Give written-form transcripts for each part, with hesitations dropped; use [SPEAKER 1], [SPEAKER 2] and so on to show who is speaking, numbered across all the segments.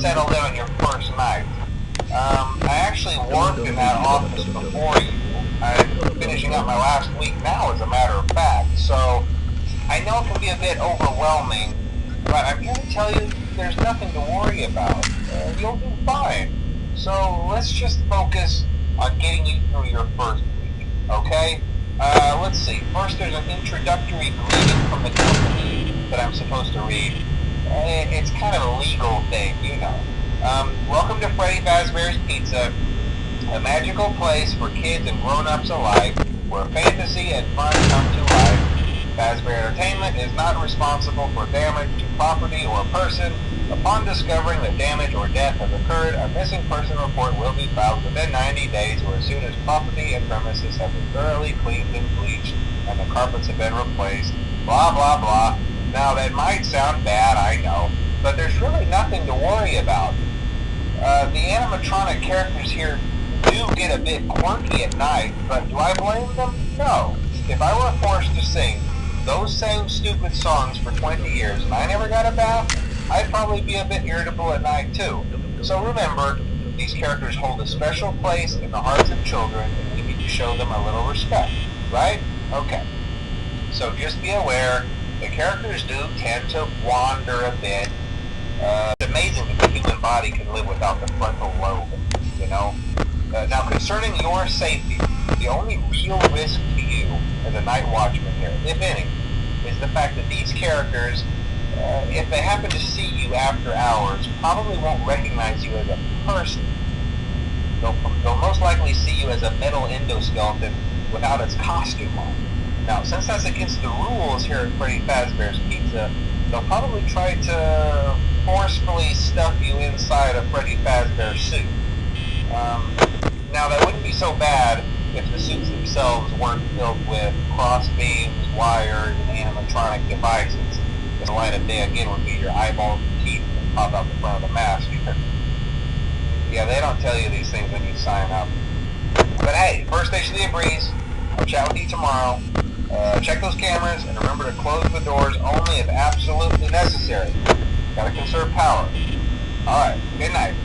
[SPEAKER 1] settled in on your first night. I actually worked in that office before you. I'm finishing up my last week now, as a matter of fact, so I know it can be a bit overwhelming, but I'm here to tell you there's nothing to worry about. You'll do fine. So let's just focus on getting you through your first week, okay? Let's see. First, there's an introductory greeting from the company that I'm supposed to read. It's kind of a legal thing, you know. Welcome to Freddy Fazbear's Pizza, a magical place for kids and grown-ups alike, where fantasy and fun come to life. Fazbear Entertainment is not responsible for damage to property or person. Upon discovering that damage or death has occurred, a missing person report will be filed within 90 days or as soon as property and premises have been thoroughly cleaned and bleached and the carpets have been replaced. Blah, blah, blah. Now, that might sound bad, I know, but there's really nothing to worry about. The animatronic characters here do get a bit quirky at night, but do I blame them? No. If I were forced to sing those same stupid songs for 20 years and I never got a bath, I'd probably be a bit irritable at night too. So remember, these characters hold a special place in the hearts of children and we need to show them a little respect, right? Okay. So just be aware, the characters do tend to wander a bit. It's amazing that the human body can live without the frontal lobe, you know? Now, concerning your safety, the only real risk to you as a night watchman here, if any, is the fact that these characters, if they happen to see you after hours, probably won't recognize you as a person. They'll most likely see you as a metal endoskeleton without its costume on. Now, since that's against the rules here at Freddy Fazbear's Pizza, they'll probably try to forcefully stuff you inside a Freddy Fazbear suit. Now, that wouldn't be so bad if the suits themselves weren't filled with cross beams, wires, and animatronic devices. The light of day again would be your eyeballs and teeth that pop out the front of the mask. Yeah, they don't tell you these things when you sign up. But hey, first station of the breeze. I'll chat with you tomorrow. Check those cameras and remember to close the doors only if absolutely necessary. Gotta conserve power. Alright, good night.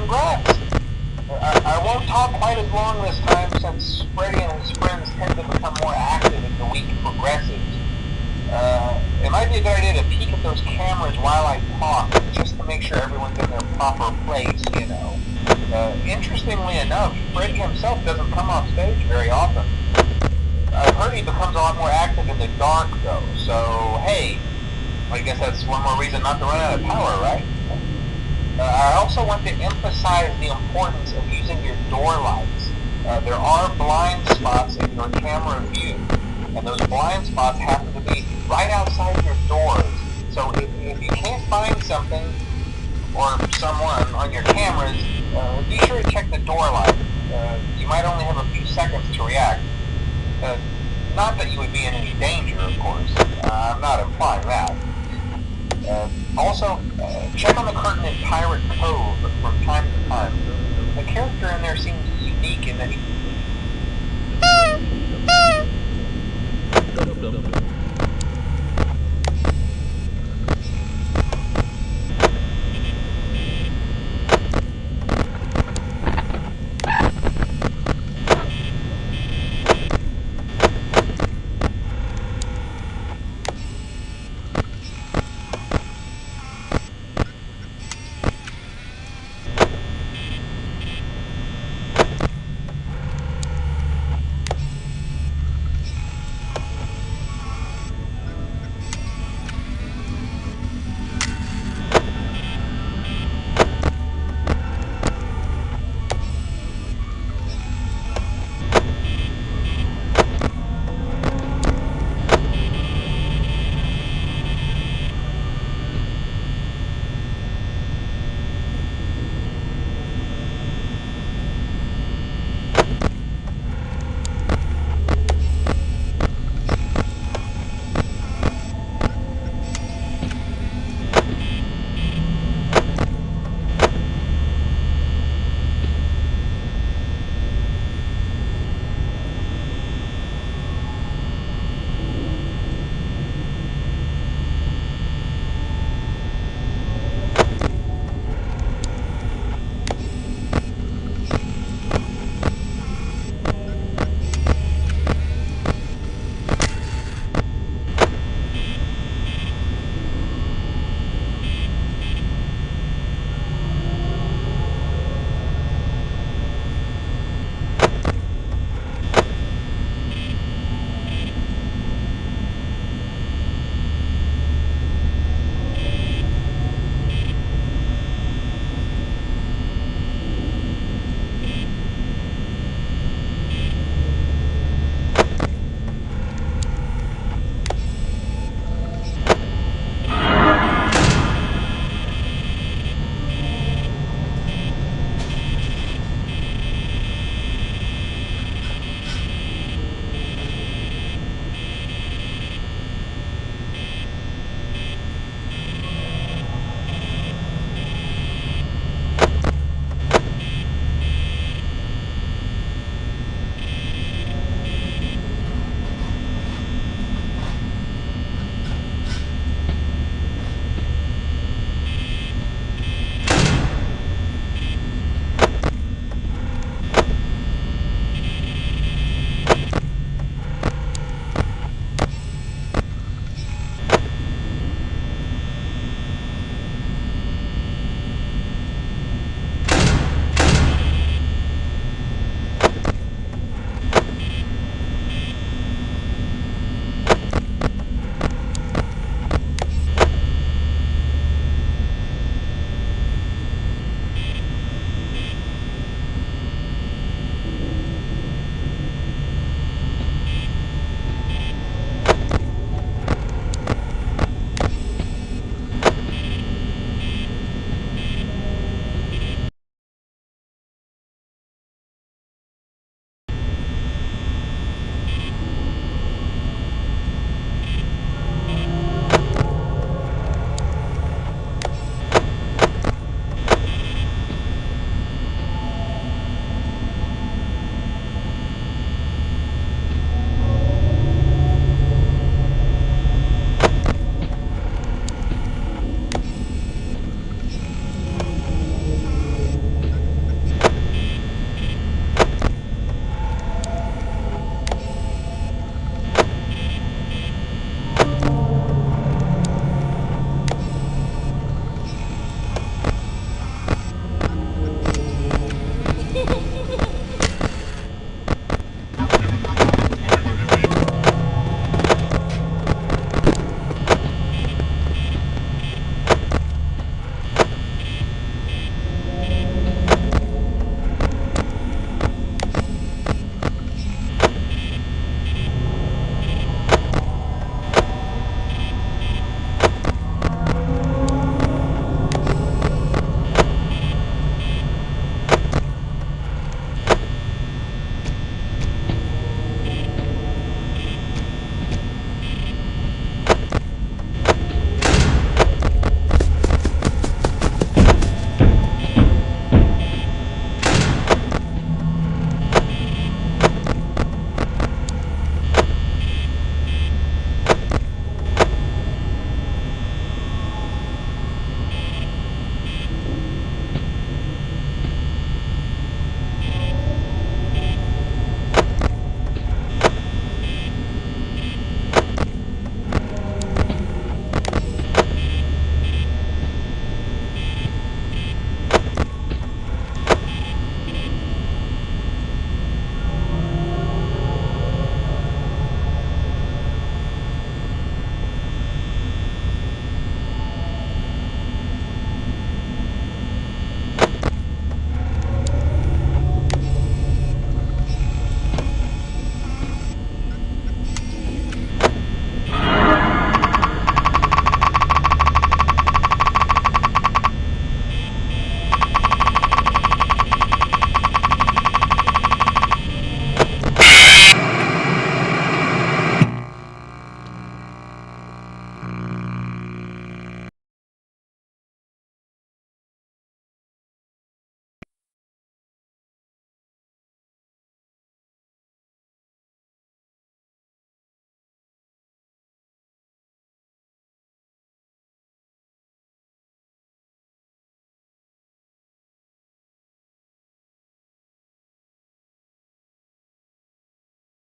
[SPEAKER 1] congrats! I won't talk quite as long this time since Freddy and his friends tend to become more active as the week progresses. It might be a good idea to peek at those cameras while I talk, just to make sure everyone's in their proper place, you know. Interestingly enough, Freddy himself doesn't come off stage very often. I've heard he becomes a lot more active in the dark, though, so hey, I guess that's one more reason not to run out of power, right? I also want to emphasize the importance of using your door lights. There are blind spots in your camera view, and those blind spots happen to be right outside your doors. So if you can't find something or someone on your cameras, be sure to check the door light. You might only have a few seconds to react. Not that you would be in any danger, of course. I'm not implying that. Also, check on the curtain in Pirate Cove from time to time. The character in there seems unique in that he...